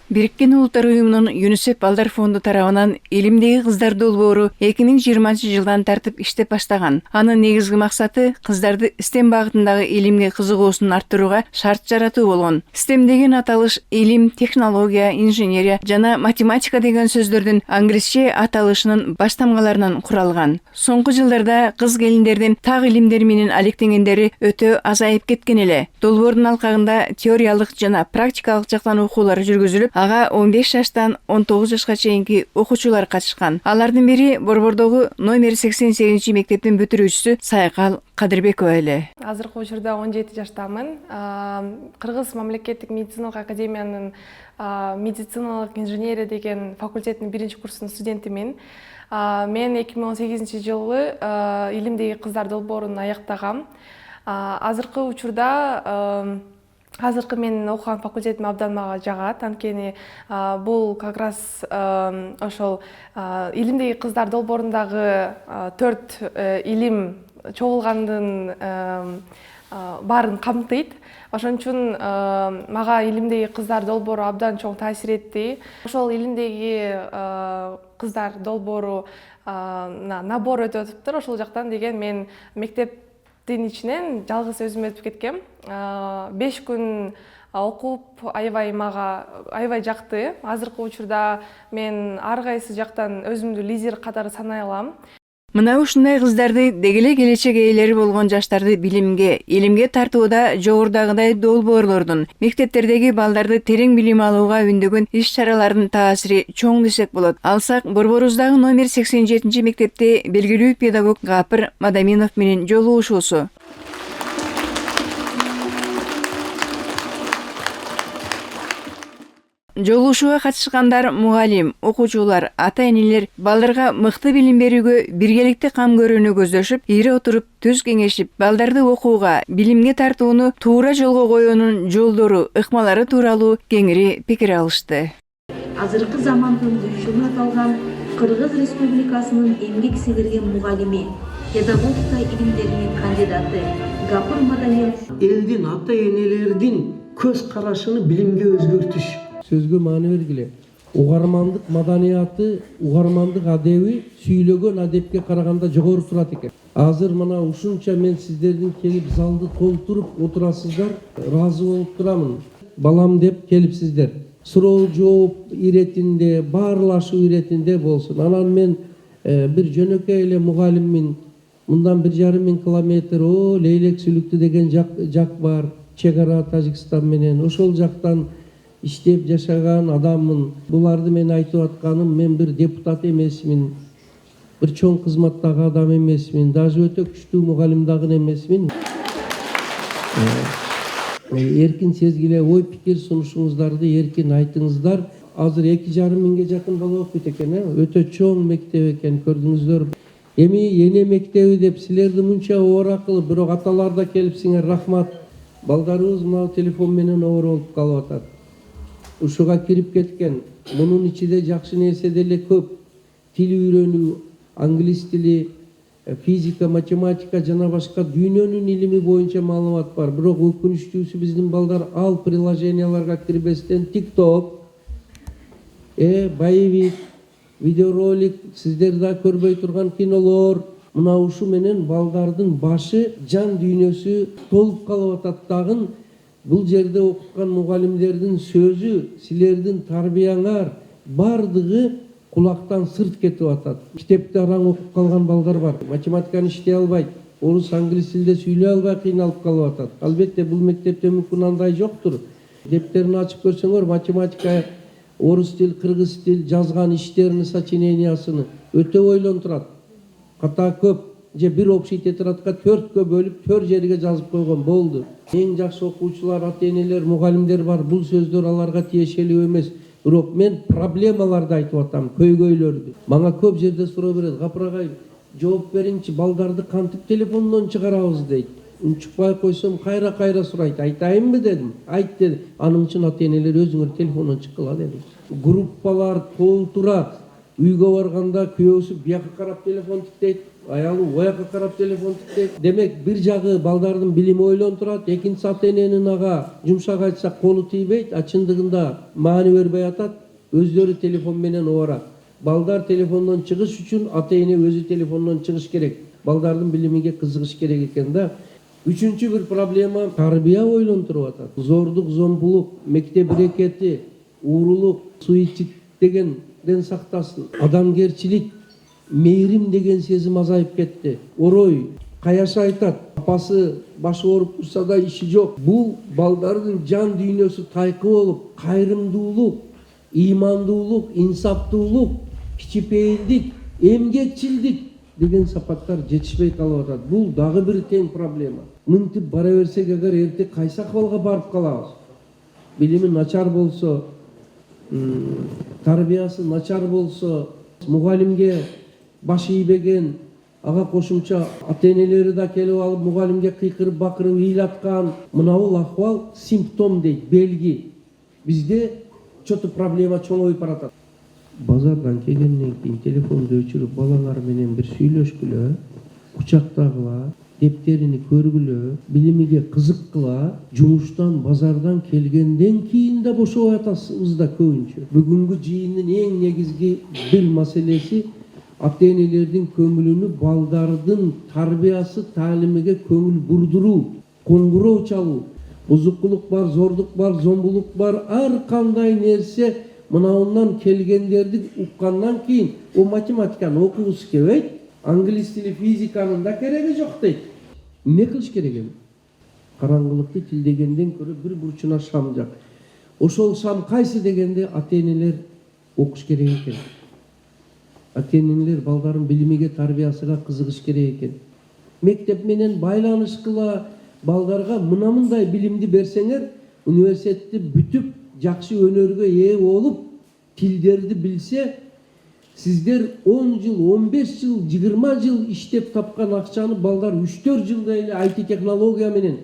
Бириккен Улуттар Уюмунун ЮНИСЕФ Балдар фонду тарабынан элимдеги кыздар долбоору 2020-жылдан тартып иштеп баштаган. Анын негизги максаты кыздарды STEM багытындагы илимге кызыгуусун арттырууга шарт жаратуу болгон. STEM деген аталыш илим, технология, инженерия жана математика деген сөздөрдүн англисче аталышынын баштамгаларынан куралган. Соңку жылдарда кыз келиндердин так илимдер менен алектенгендери өтө азайып кеткен эле. Долбоордун алкагында теориялык жана практикалык жактан окуулар жүргүзүлүп, ага 15 жаштан 19 жашка чейинки окуучулар катышкан. Алардын бири Борбордогу номер 88 мектептин бүтүрүүчүсү Сайкал Кадырбекова эле. Азыркы учурда 17 жаштамын. Кыргыз мамлекеттик медициналык академиянын медициналык инженерия деген факультеттин 1-курсунун студентимин. Мен 2018-жылы илимдеги кыздар долбоорун аяктагам. Азыркы учурда азыркы менин окуган факультетим абдан мага жагат. Анткени бул как раз ошол илимдеги кыздар долбоорундагы 4 илим чогулгандын баарын камтыйт. Ошон үчүн мага илимдеги кыздар долбоору абдан чоң таасир этти. Ошол илимдеги кыздар долбоору набор өтүп атыптыр. Ошол жактан деген мен мектептин ичинен жалгыз өзүм өтүп кеткем. 5 күн окуп мага аябай жакты. Азыркы учурда мен ар кайсы жактан өзүмдү лидер катары санай алам. Мына ушундай кыздарды дегеле келечек ээлери болгон жаштарды билимге, илимге тартууда жогорудагыдай долбоорлордун мектептердеги балдарды терең билим алууга үндөгөн иш-чаралардын таасири чоң десек болот. Алсак, Борборубуздагы номер 87 мектепте белгилүү педагог Гапыр Мадаминов менен жолугушуусу. Жолугушууга катышкандар мугалим, окуучулар, ата-энелер балдарга мыкты билим берүүгө биргеликте кам көрүүнү көздөшүп, ири отуруп, түз кеңешип, балдарды окууга, билимге тартууну туура жолго коюунун жолдору, ыкмалары тууралуу кеңири пикир алышты. Азыркы замандын дүйшүнү аталган Кыргыз Республикасынын эмгек сіңирген мугалими, педагогика илимдеринин кандидаты Гапыр Мадаминов элдин ата-энелердин көз карашын билимге өзгөртүш. Сөзгө маани бергиле. Угармандык маданияты, угармандык адеби сүйлөгөн адепке караганда жогору турат экен. Азыр мына ушунча мен сиздердин келип залды толтуруп отурасыздар, ыраазы болуп турамын. Балам деп келипсиздер. Суроо жооп иретинде, баарлашуу иретинде болсун. Анан мен бир жөнөкөй эле мугалиммин. Мындан 1,5 километр Лейлек Сүлүктү деген жак бар, чек ара Тажикстан менен. Ошол жактан иштеп жашаган адаммын. Буларды мен айтып атканым, мен бир депутат эмесмин, бир чоң кызматтагы адам эмесмин, даже өтө күчтүү мугалим дагы эмесмин. Эркин сезгиле, ой пикир сунушуңуздарды эркин айтыңыздар. Азыр 2,5 миңге жакын бала окуйт экен, өтө чоң мектеп экен, көрдүңүздөр. Эми эне мектеби деп силерди мынча оор кылып, бирок аталар да келипсиңер, рахмат. Балдарыбыз мына телефон менен оор болуп калып атат. Ушуга кирип кеткен. Мунун ичинде жакшы нерсе деле көп. Тил үйрөнүү, англис тили, физика, математика жана башка дүйнөнүн илими боюнча маалымат бар. Бирок өкүнүчтүүсү биздин балдар ал приложенияларга кирбестен TikTok, боевик, видеоролик, сиздер да көрбөй турган кинолор, мына ушу менен балдардын башы, жан дүйнөсү толуп калып атат дагы. Бул жерде окуткан мугалимдердин сөзү, силердин тарбияңар бардыгы кулактан сырт кетип атат. Мектепте араң окуп калган балдар бар. Математиканы иштей албайт, орус, англис тилде сүйлөй албай кыйналып калып атат. Албетте бул мектепте мүмкүн андай жоктур. Дептерин ачып көрсөңөр, математика, орус тил, кыргыз тил жазган иштерини, сочинениясыны өтө ойлонтурат. Ката көп. Же бир общий тетрадка 4кө бөлүп 4 жерге жазып койгон болду. Эң жакшы окуучулар, ата-энелер, мугалимдер бар. Бул сөздөр аларга тиешелүү эмес. Бирок мен проблемаларды айтып атам, көйгөйлөрдү. Мага көп жерде суроо берет. Гапыр агай, жооп бериңчи, балдарды кантип телефондон чыгарабыз дейт. Чыкпай койсом кайра сурайт. Айтайынбы дедим. Айт деди. Анын үчүн ата-энелер өзүңөр телефондон чыккыла дедим. Группалар толтурат. Үйгө барганда күйөөсү бияка карап телефон тиктейт, аялы ояка карап телефон тиктейт. Демек бир жагы балдардын билими ойлонтурат, экинчиси ата эненин ага жумшак айтсак колу тийбейт, а чындыгында маани бербей атат, өздөрү телефон менен обарат. Балдар телефондон чыгыш үчүн ата эне өзү телефондон чыгыш керек. Балдардын билимиге кызыгыш керек экен да. Үчүнчү бир проблема тарбия ойлонтуруп атат. Зордук, зомбулук, мектеп ирекети, уурулук, суицид дегенден сактасын. Адамгерчилик, мейрим деген сезим азайып кетти. Орой, каяшы айтат, апасы башы ооруп турса да иши жок. Бул балдардын жан дүйнөсү тайкы болуп, кайрымдуулук, ыймандуулук, инсаптуулук, кичипейилдик, эмгекчилдик деген сапаттар жетишпей калып атат. Бул дагы бир тең проблема. Мынтип бара берсек, эгер эрте кайсы акыбалга барып калабыз? Билими начар болсо, тарбиясы начар болсо, мугалимге баш ийбеген, ага кошумча ата энелери да келип алып мугалимге кыйкырып бакырып ыйлаткан, мынабул акыбал симптом дейт, белги. Бизде что-то проблема чоңоюп баратат. Базардан келгенден кийин телефонду өчүрүп балалар менен бир сүйлөшкүлө, кучактагыла, дептерини көргүлө, билимиге кызыккыла, жумуштан, базардан келгенден кийин да бошобой атасыбыз да көбүнчө. Бүгүнкү жыйындын эң негизги бир маселеси ата энелердин көңүлүнү балдардын тарбиясы, таалимиге көңүл бурдуруу, коңгуроо чалуу. Бузукулук бар, зордук бар, зомбулук бар, ар кандай нерсе мынауынан келгендерди уккандан кийин о математиканы окугусу келбейт, англис тили, физиканын да кереги жок дейт. Эмне кылыш керек эми? Караңгылыкты тилдегенден көрө бир бурчуна шам жак. Ошол шам кайсы дегенде ата энелер окуш керек экен. Ата энелер балдарын билимиге, тарбиясыга кызыгыш керек экен. Мектеп менен байланышкыла, балдарга мындай билимди берсеңер, университетти бүтүп, жакшы өнөргө ээ болуп, тилдерди билсе, сиздер 10 жыл, 15 жыл, 20 жыл иштеп тапкан акчаны балдар 3-4 жылда эле IT технология менен,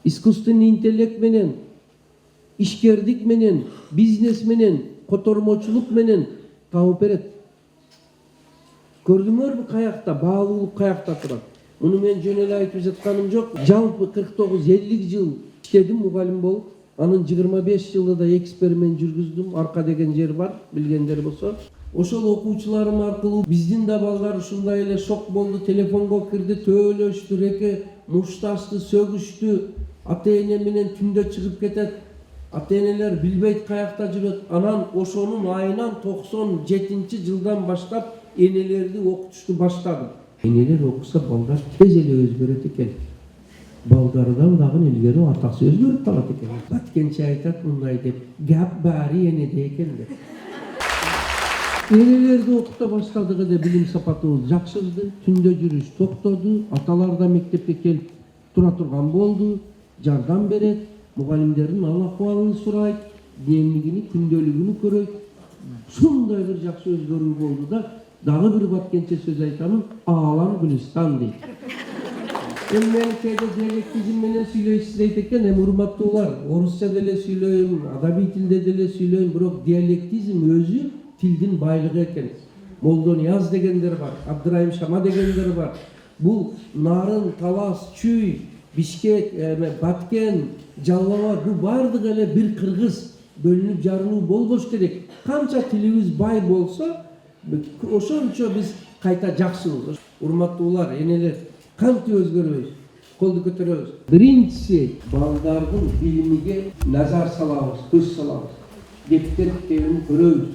искусственный интеллект менен, ишкердик менен, бизнес менен, котормочулук менен тауып берет. Көрдүңөрбү каякта, баалуулук каякта турат? Муну мен жөн эле айтып жатканым жок. Жалпы 49-50 жыл иштедим мугалим болуп. Анын 25 жылда эксперимент жүргүздүм. Арка деген жер бар, билгендер болсо. Ошол окуучуларым аркылуу биздин да балдар ушундай эле шок болду, телефонго кирди, төөлөштү, реке мушташты, сөгүштү. Ата эне менен түндө чыгып кетет. Ата энелер билбейт каякта жүрөт. Анан ошонун айынан 97-жылдан баштап энелерди окутушту баштадым. Энелер окуса балдар тез эле өзгөрөт экен. Балдардан дагы илгери атасы өзгөрүп калат экен. Баткенчи айтат мындай деп, гап баары энеде экен деп. Энелерди окута баштадыгы да билим сапатыбыз жакшырды, түндө жүрүш токтоду, аталар да мектепке келип тура турган болду, жардам берет, мугалимдердин ал-акыбалын сурайт, дневнигини, күндөлүгүнү көрөйт. Сондай бир жакшы өзгөрүү болду да, дагы бир баткенче сөз айтамын, аалам Гүлистан дейт. Мен кейде диалектизм менен сүйлөйсүз дейт экен, урматтуулар, орусча деле сүйлөйм, адабий тилде деле сүйлөйм, бирок диалектизм өзү тилдин байлыгы экен. Молдонияз дегендер бар, Абдырайым Шама дегендер бар. Бул Нарын, Талас, Чүй, Бишкек, Баткен, Жалал Абад, бул бардыгы эле бир кыргыз, бөлүнүп жарылуу болбош керек. Канча тилибиз бай болсо, ошончо биз кайта жакшыбыз. Урматтуулар, энелер, кантип өзгөрөбүз, колду көтөрөбүз. Биринчиси, балдардын билимиге назар салабыз, көз салабыз. Дептер китебин көрөбүз.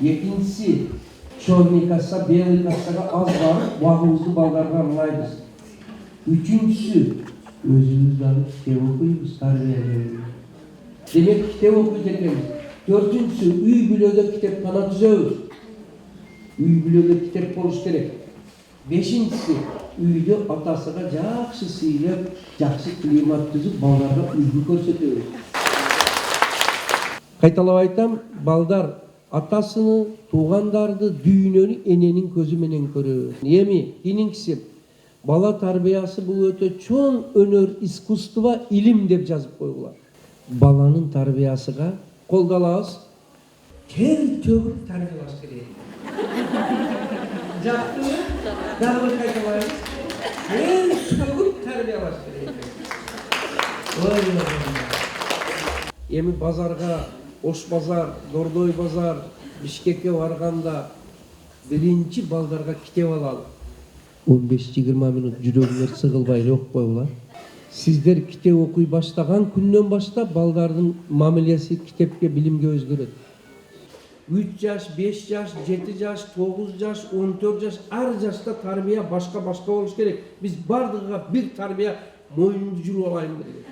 Экинчиси, черный касса, белый кассага аз барып, убагыбызды балдарга арнайбыз. Үчүнчүсү, өзүбүз дагы китеп окуйбуз, тарбиялайбыз. Демек китеп окуйт экенбиз. Төртүнчүсү, үй бүлөдө китепкана түзөбүз. Үй бүлөдө китеп болуш керек. Бешинчиси, үйдө атасыга жакшы сыйлап, жакшы климат түзүп, балдарга үлгү көрсөтөбүз. Кайталап айтам, балдар атасыны, туугандарды, дүйнөнү эненин көзү менен көрөбүз. Эми кийинкиси, бала тарбиясы бул өтө чоң өнөр, искусство, илим деп жазып койгула. Баланын тарбиясыга колдолабыз. тер төгүп тарбиялаш керек. Жактымы? Дагы бир кайталайбыз. Тер төгүп тарбиялаш керек. Эми базарга, Ош базар, Дордой базар, Бишкекке барганда биринчи балдарга китеп алалы. 15-20 минут жүрөгүңөр сыгылбай эле окуп койгула. Сиздер китеп окуй баштаган күндөн баштап балдардын мамилеси китепке, билимге өзгөрөт. 3 жаш, 5 жаш, 7 жаш, 9 жаш, 14 жаш, ар жашта тарбия башка-башка болуш керек. Биз бардыгыга бир тарбия мойнунду жүрүп алайын деген.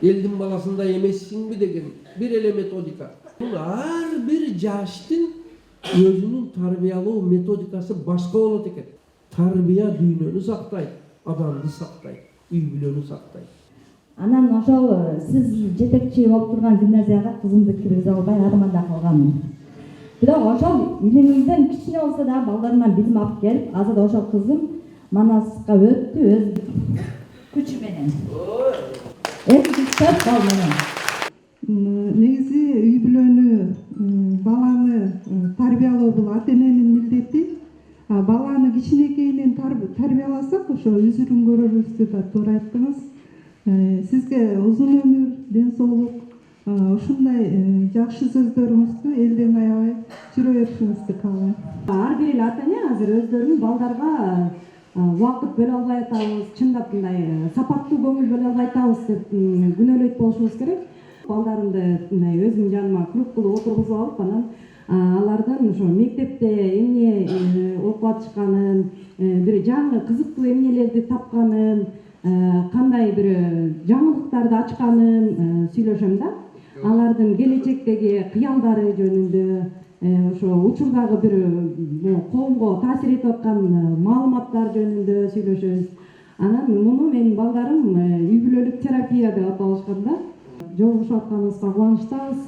Элдин баласында эмессиңби деген бир эле методика. Бул ар бир жаштын өзүнүн тарбиялоо методикасы башка болот экен. Тарбия дүйнөнү сактайт, адамды сактайт, үй бүлөнү сактайт. Анан ошол сиз жетекчи болуп турган гимназияга кызымды киргизе албай арманда калганмын. Бирок ошол илимимден кичине болсо да балдарымдан билим алып келип, азыр ошол кызым Манаска өттү өз күчү менен. Бал менен. Негизи үй бүлөнү, баланы тарбиялоо бул ата-эненин милдети. Баланы кичинекейинен тарбияласак, ошо үзүрүн көрөрүбүздү да туура айттыңыз. Сизге узун өмүр, ден соолук, ушундай жакшы сөздөрүңүздү элден аябай жүрө беришиңизди каалайм. Ар бир эле ата-эне азыр өздөрүнүн балдарга убакыт бөлө албай атабыз, чындап мындай сапаттуу көңүл бөлө албай атабыз деп күнөөлөйт болушубуз керек. Балдарымды мындай өзүм жаныма клуб кылып отургузуп алып, анан алардын ошо мектепте эмне окуп атышканын, бир жаңы кызыктуу эмнелерди тапканын, кандай бир жаңылыктарды ачканын сүйлөшөм да. Алардын келечектеги кыялдары жөнүндө, ошо учурдагы бир коомго таасир этип аткан маалыматтар жөнүндө сүйлөшөбүз. Анан муну менин балдарым үй бүлөлүк терапия деп аталышкан да. Жолугушуп атканыбызга кубанычтабыз.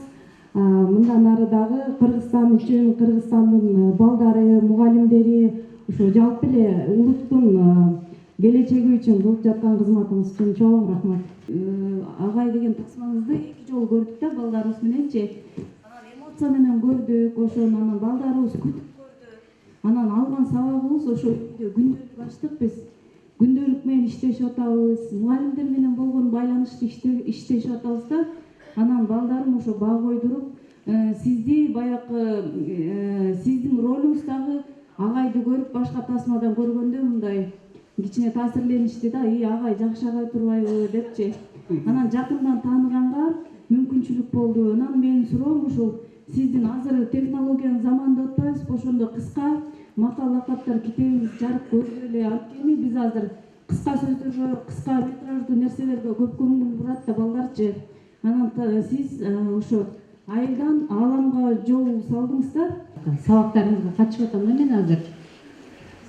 Мындан ары дагы Кыргызстан үчүн, Кыргызстандын балдары, мугалимдери, ошо жалпы эле улуттун келечеги үчүн кылып жаткан кызматыңыз үчүн чоң рахмат. Агай деген тасмаңызды 2 жолу көрдүк да балдарыбыз мененчи. Анан эмоция менен көрдүк, ошону анан балдарыбыз күтүп көрдү. Анан алган сабагыбыз ошо күндөлүк ачтык биз. Күндөлүк менен иштешип атабыз, мугалимдер менен болгон байланышты иштешип атабыз да. Анан балдарым ошо баа койдуруп, сизди баягы сиздин ролуңуздагы агайды көрүп, башка тасмадан көргөндө мындай кичине таасирленишти да, агай жакшы агай турбайбы депчи. Анан жакындан тааныганга мүмкүнчүлүк болду. Анан менин суроом ушул, сиздин азыр технологиянын заманында атпайбызбы, ошондо кыска макал лакаттар китебиңиз жарык көрүп эле, анткени биз азыр кыска сөздөргө, кыска метраждуу нерселерге көп көңүл бурат да балдарчы. Анан сиз ошо айылдан ааламга жол салдыңыздар. Сабактарыңызга катышып атам да мен азыр.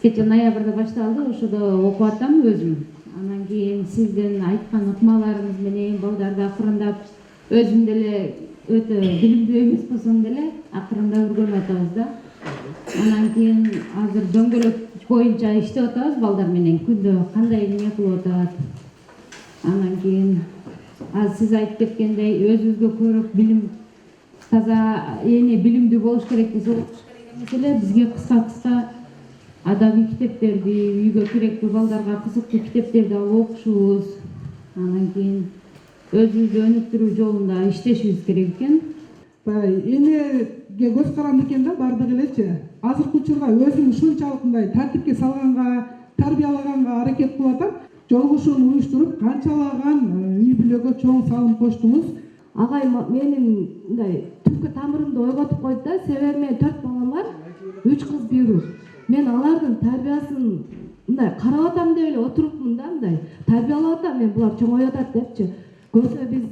Кече ноябрда башталды, ошодо окуп атам өзүм. Анан кийин сиздин айткан ыкмаларыңыз менен балдарды акырындап өзүм деле өтө билимдүү эмес болсом деле акырындап өргөнүп атабыз да. Анан кийин азыр дөңгөлөк боюнча иштеп атабыз балдар менен, күндө кандай эмне кылып атат. Анан кийин сиз айтып кеткендей өзүбүзгө көрүп билим таза эне билимдүү болуш керек десе окуш керек эмес эле, бизге кыска адабий китептерди, үйгө керектүү балдарга кызыктуу китептерди алып окушубуз. Анан кийин өзүбүздү өнүктүрүү жолунда иштешибиз керек экен. Энеге көз каранды экен да бардык элечи. Азыркы учурда өзүм ушунчалык мындай тартипке салганга, тарбиялаганга аракет кылып атам. Жолугушууну уюштуруп, канчалаган үй бүлөгө чоң салым коштуңуз. Агай менин мындай түпкү тамырымды ойготуп койду да, себеби менин 4 балам бар, 3 кыз, 1 уз. Мен алардын тарбиясын мындай карап атам деп эле отурупмун да, мындай тарбиялап атам, мен булар чоңоюп атат депчи. Көбүнчө биз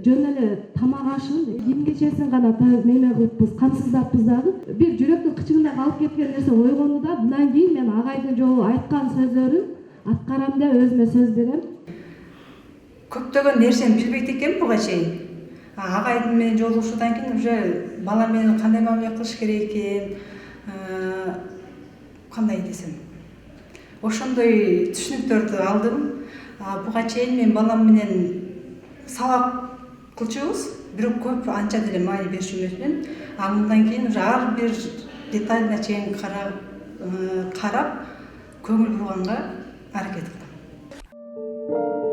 жөн эле тамак ашын, кийим кечесин гана неме кылыппыз, камсыздаппыз дагы. Бир жүрөктүн кычыгында калып кеткен нерсе ойгону да, мындан кийин мен агайдын жолу айткан сөздөрүн аткарам деп өзүмө сөз берем. Көптөгөн нерсени билбейт экен буга чейин. Агайдын менен жолугушуудан кийин уже бала менен кандай мамиле кылыш керек экен, кандай десем, ошондой түшүнүктөрдү алдым. Буга чейин мен балам менен сабак кылчубуз, бирок көп анча деле маани беришим эмесмин. Мындан кийин уже ар бир деталына чейин карап көңүл бурганга аракет кылам.